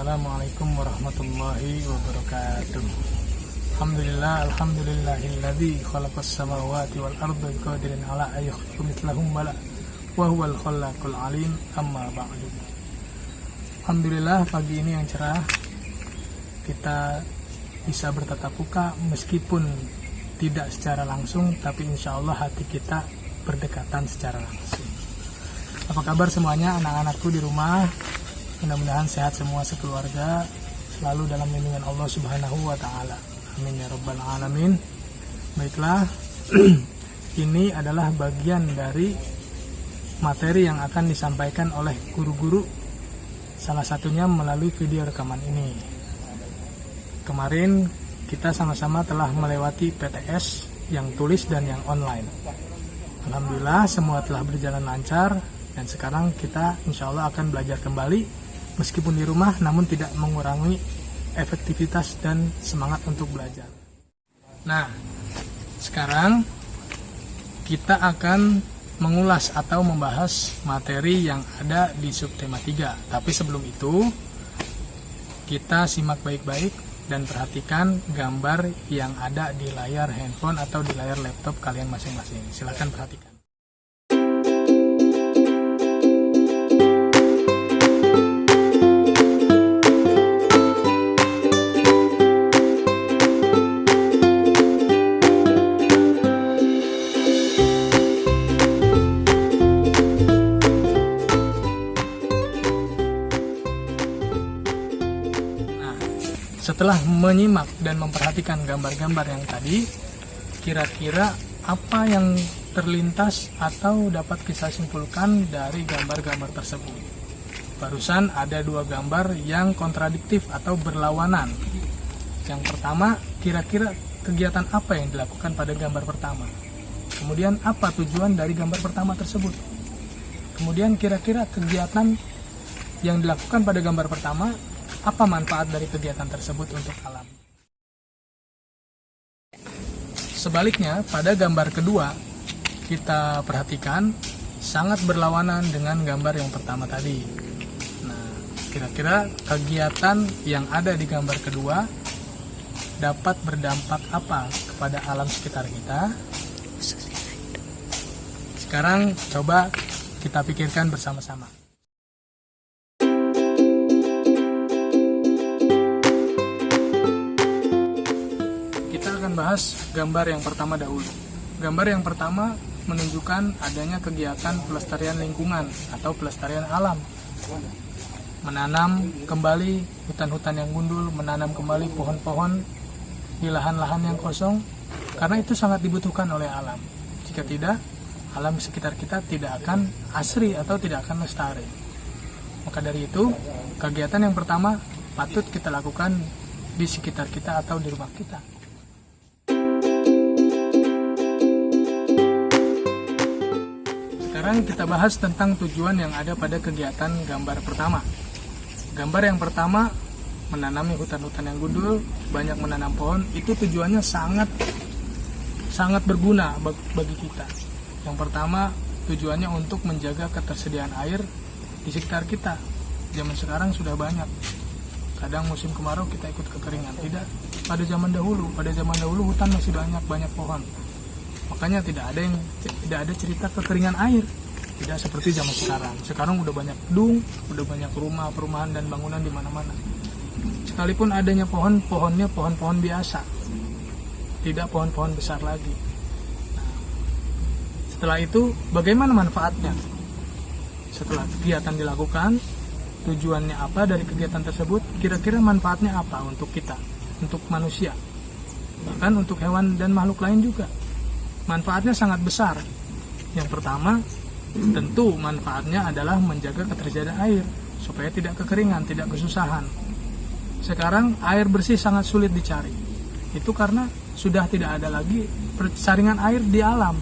Assalamualaikum warahmatullahi wabarakatuh. Alhamdulillahilladzi khalaqas samawati wal arda biqadirin ala ayyukhliqa mithlahum wa huwal khallaqul alim, amma ba'du. Alhamdulillah, pagi ini yang cerah, kita bisa bertatap muka meskipun tidak secara langsung, tapi insya Allah hati kita berdekatan secara langsung. Apa kabar semuanya, anak-anakku di rumah? Mudah-mudahan sehat semua sekeluarga, selalu dalam lindungan Allah Subhanahu wa Ta'ala. Amin ya Rabbal Alamin. Baiklah, ini adalah bagian dari materi yang akan disampaikan oleh guru-guru, salah satunya melalui video rekaman ini. Kemarin kita sama-sama telah melewati PTS yang tulis dan yang online. Alhamdulillah semua telah berjalan lancar, dan sekarang kita insya Allah akan belajar kembali meskipun di rumah, namun tidak mengurangi efektivitas dan semangat untuk belajar. Nah, sekarang kita akan mengulas atau membahas materi yang ada di subtema 3. Tapi sebelum itu, kita simak baik-baik dan perhatikan gambar yang ada di layar handphone atau di layar laptop kalian masing-masing. Silakan perhatikan. Setelah menyimak dan memperhatikan gambar-gambar yang tadi, kira-kira apa yang terlintas atau dapat kita simpulkan dari gambar-gambar tersebut? Barusan ada dua gambar yang kontradiktif atau berlawanan. Yang pertama, kira-kira kegiatan apa yang dilakukan pada gambar pertama? Kemudian apa tujuan dari gambar pertama tersebut? Kemudian kira-kira kegiatan yang dilakukan pada gambar pertama, apa manfaat dari kegiatan tersebut untuk alam? Sebaliknya, pada gambar kedua, kita perhatikan sangat berlawanan dengan gambar yang pertama tadi. Nah, kira-kira kegiatan yang ada di gambar kedua dapat berdampak apa kepada alam sekitar kita? Sekarang coba kita pikirkan bersama-sama. Bahas gambar yang pertama dahulu. Gambar yang pertama menunjukkan adanya kegiatan pelestarian lingkungan atau pelestarian alam. Menanam kembali hutan-hutan yang gundul, menanam kembali pohon-pohon di lahan-lahan yang kosong, karena itu sangat dibutuhkan oleh alam. Jika tidak, alam sekitar kita tidak akan asri atau tidak akan lestari. Maka dari itu, kegiatan yang pertama patut kita lakukan di sekitar kita atau di rumah kita. Sekarang kita bahas tentang tujuan yang ada pada kegiatan gambar pertama. Gambar yang pertama, menanami hutan-hutan yang gundul, banyak menanam pohon, itu tujuannya sangat berguna bagi kita. Yang pertama, tujuannya untuk menjaga ketersediaan air di sekitar kita. Zaman sekarang sudah banyak. Kadang musim kemarau kita ikut kekeringan. Tidak pada zaman dahulu. Pada zaman dahulu hutan masih banyak pohon. Makanya tidak ada cerita kekeringan air. Tidak seperti zaman sekarang. Sekarang udah banyak gedung, udah banyak rumah, perumahan dan bangunan di mana-mana. Sekalipun adanya pohonnya pohon-pohon biasa. Tidak pohon-pohon besar lagi. Nah, setelah itu bagaimana manfaatnya? Setelah kegiatan dilakukan, tujuannya apa dari kegiatan tersebut? Kira-kira manfaatnya apa untuk kita, untuk manusia? Bahkan untuk hewan dan makhluk lain juga. Manfaatnya sangat besar. Yang pertama, tentu manfaatnya adalah menjaga ketersediaan air supaya tidak kekeringan, tidak kesusahan. Sekarang air bersih sangat sulit dicari. Itu karena sudah tidak ada lagi persaringan air di alam.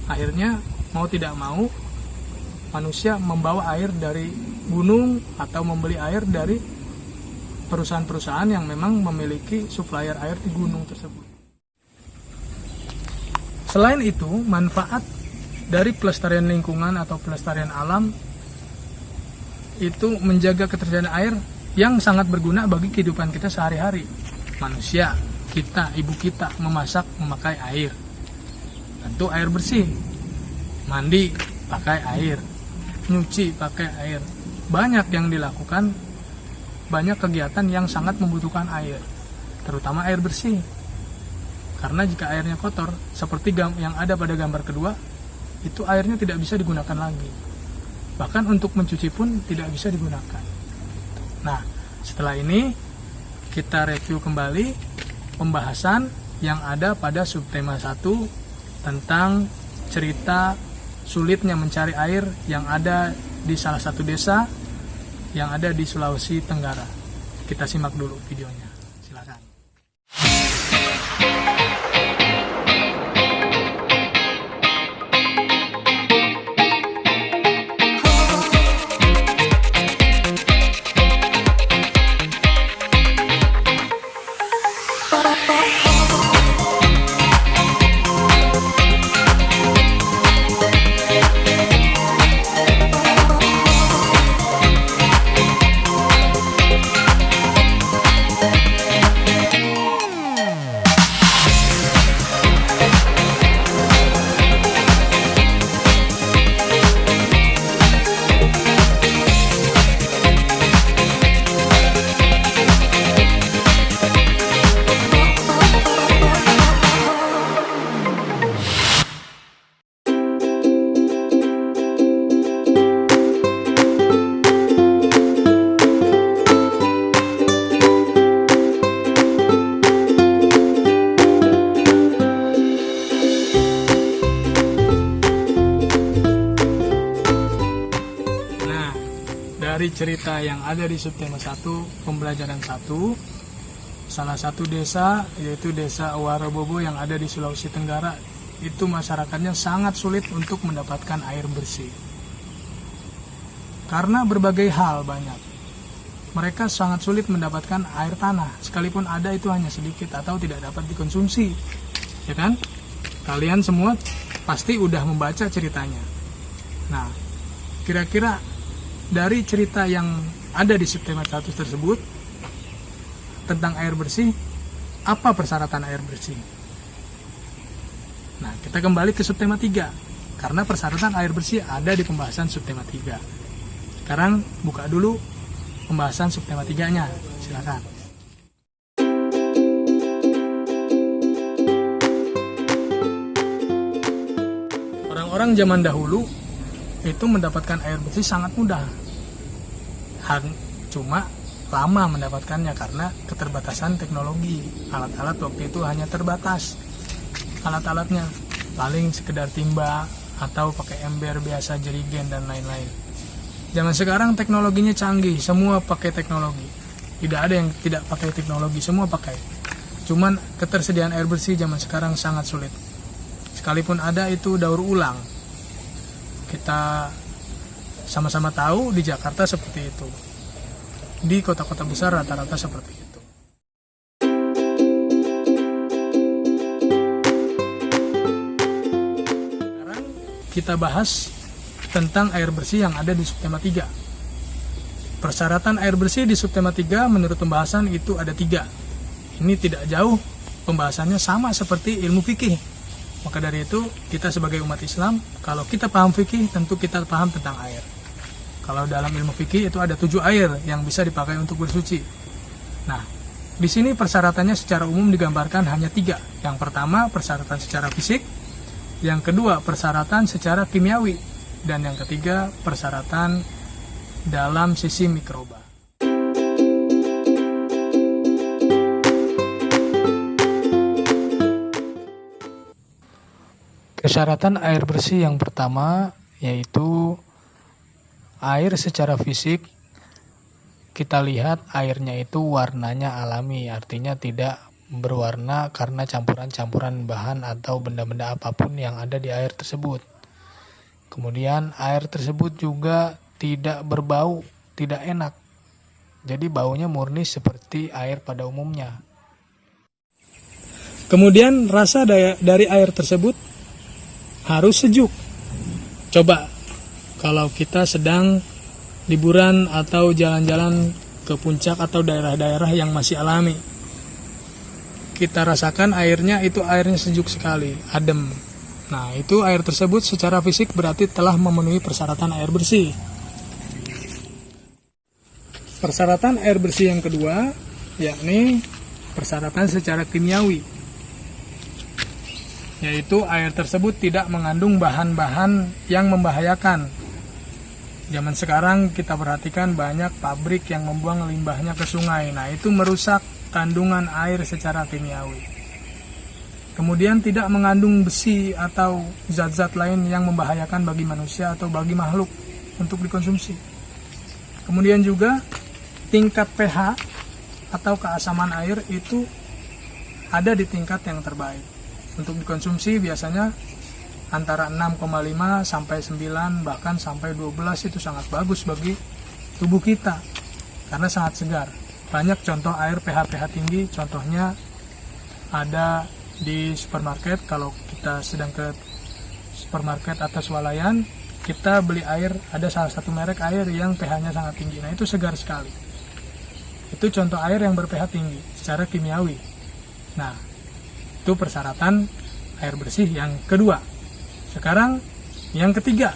Akhirnya mau tidak mau manusia membawa air dari gunung atau membeli air dari perusahaan-perusahaan yang memang memiliki supplier air di gunung tersebut. Selain itu, manfaat dari pelestarian lingkungan atau pelestarian alam itu menjaga ketersediaan air yang sangat berguna bagi kehidupan kita sehari-hari. Manusia, kita, ibu kita memasak memakai air. Tentu air bersih. Mandi pakai air, nyuci pakai air. Banyak yang dilakukan, banyak kegiatan yang sangat membutuhkan air, terutama air bersih. Karena jika airnya kotor, seperti yang ada pada gambar kedua, itu airnya tidak bisa digunakan lagi. Bahkan untuk mencuci pun tidak bisa digunakan. Nah, setelah ini kita review kembali pembahasan yang ada pada subtema 1 tentang cerita sulitnya mencari air yang ada di salah satu desa yang ada di Sulawesi Tenggara. Kita simak dulu videonya. Silakan. Dari cerita yang ada di subtema 1 pembelajaran 1, salah satu desa yaitu desa Warabobo yang ada di Sulawesi Tenggara, itu masyarakatnya sangat sulit untuk mendapatkan air bersih karena berbagai hal. Banyak mereka sangat sulit mendapatkan air tanah, sekalipun ada itu hanya sedikit atau tidak dapat dikonsumsi, ya kan? Kalian semua pasti udah membaca ceritanya. Nah, kira-kira dari cerita yang ada di subtema 1 tersebut tentang air bersih, apa persyaratan air bersih? Nah, kita kembali ke subtema 3 karena persyaratan air bersih ada di pembahasan subtema 3. Sekarang buka dulu pembahasan subtema 3-nya. Silakan. Orang-orang zaman dahulu itu mendapatkan air bersih sangat mudah. Cuma lama mendapatkannya karena keterbatasan teknologi. Alat-alat waktu itu hanya terbatas. Alat-alatnya paling sekedar timba atau pakai ember biasa, jerigen dan lain-lain. Zaman sekarang teknologinya canggih, semua pakai teknologi. Tidak ada yang tidak pakai teknologi, semua pakai. Cuman ketersediaan air bersih zaman sekarang sangat sulit. Sekalipun ada itu daur ulang. Kita sama-sama tahu di Jakarta seperti itu. Di kota-kota besar rata-rata seperti itu. Sekarang kita bahas tentang air bersih yang ada di subtema 3. Persyaratan air bersih di subtema 3 menurut pembahasan itu ada 3. Ini tidak jauh, pembahasannya sama seperti ilmu fikih. Maka dari itu, kita sebagai umat Islam, kalau kita paham fikih, tentu kita paham tentang air. Kalau dalam ilmu fikih itu ada 7 air yang bisa dipakai untuk bersuci. Nah, di sini persyaratannya secara umum digambarkan hanya 3. Yang pertama, persyaratan secara fisik. Yang kedua, persyaratan secara kimiawi. Dan yang ketiga, persyaratan dalam sisi mikroba. Persyaratan air bersih yang pertama yaitu air secara fisik. Kita lihat airnya itu warnanya alami, artinya tidak berwarna karena campuran-campuran bahan atau benda-benda apapun yang ada di air tersebut. Kemudian air tersebut juga tidak berbau, tidak enak. Jadi baunya murni seperti air pada umumnya. Kemudian rasa dari air tersebut harus sejuk. Coba kalau kita sedang liburan atau jalan-jalan ke puncak atau daerah-daerah yang masih alami. Kita rasakan airnya itu airnya sejuk sekali, adem. Nah, itu air tersebut secara fisik berarti telah memenuhi persyaratan air bersih. Persyaratan air bersih yang kedua, yakni persyaratan secara kimiawi, yaitu air tersebut tidak mengandung bahan-bahan yang membahayakan. Zaman sekarang kita perhatikan banyak pabrik yang membuang limbahnya ke sungai. Nah, itu merusak kandungan air secara kimiawi. Kemudian tidak mengandung besi atau zat-zat lain yang membahayakan bagi manusia atau bagi makhluk untuk dikonsumsi. Kemudian juga tingkat pH atau keasaman air itu ada di tingkat yang terbaik. Untuk dikonsumsi biasanya antara 6,5 sampai 9 bahkan sampai 12 itu sangat bagus bagi tubuh kita karena sangat segar. Banyak contoh air pH tinggi, contohnya ada di supermarket. Kalau kita sedang ke supermarket atau swalayan, kita beli air, ada salah satu merek air yang pH-nya sangat tinggi. Nah, itu segar sekali. Itu contoh air yang ber-pH tinggi secara kimiawi. Nah, itu persyaratan air bersih yang kedua. Sekarang yang ketiga,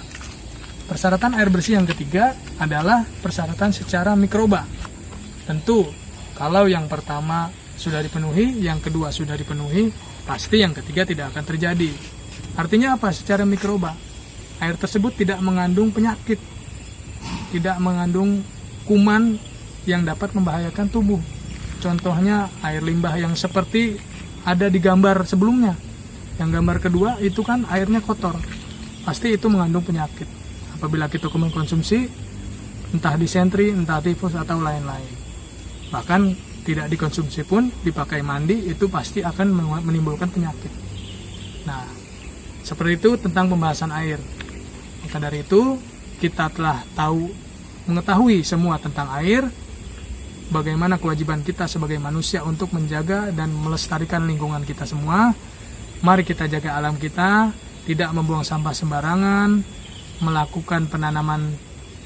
persyaratan air bersih yang ketiga adalah persyaratan secara mikroba. Tentu kalau yang pertama sudah dipenuhi, yang kedua sudah dipenuhi, pasti yang ketiga tidak akan terjadi. Artinya apa? Secara mikroba, air tersebut tidak mengandung penyakit, tidak mengandung kuman yang dapat membahayakan tubuh. Contohnya air limbah yang seperti ada di gambar sebelumnya. Yang gambar kedua itu kan airnya kotor, pasti itu mengandung penyakit. Apabila kita mengkonsumsi, entah disentri, entah tifus atau lain-lain. Bahkan tidak dikonsumsi pun, dipakai mandi, itu pasti akan menimbulkan penyakit. Nah, seperti itu tentang pembahasan air. Maka dari itu, kita telah mengetahui semua tentang air, bagaimana kewajiban kita sebagai manusia untuk menjaga dan melestarikan lingkungan kita semua. Mari kita jaga alam kita, tidak membuang sampah sembarangan, melakukan penanaman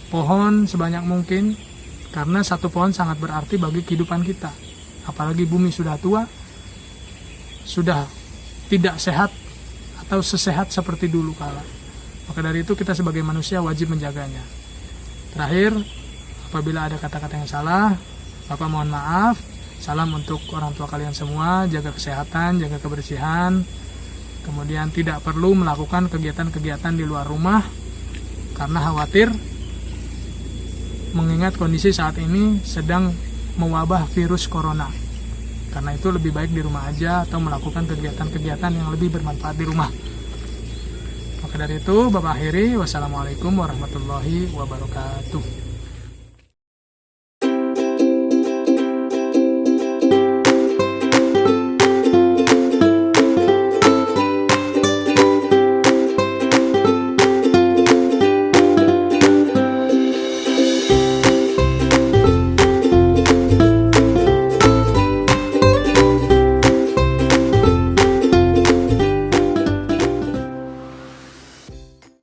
pohon sebanyak mungkin, karena satu pohon sangat berarti bagi kehidupan kita. Apalagi bumi sudah tua, sudah tidak sehat atau sesehat seperti dulu kala. Maka dari itu kita sebagai manusia wajib menjaganya. Terakhir, apabila ada kata-kata yang salah, Bapak mohon maaf. Salam untuk orang tua kalian semua, jaga kesehatan, jaga kebersihan. Kemudian tidak perlu melakukan kegiatan-kegiatan di luar rumah karena khawatir, mengingat kondisi saat ini sedang mewabah virus corona. Karena itu lebih baik di rumah aja atau melakukan kegiatan-kegiatan yang lebih bermanfaat di rumah. Maka dari itu, Bapak akhiri, wassalamualaikum warahmatullahi wabarakatuh.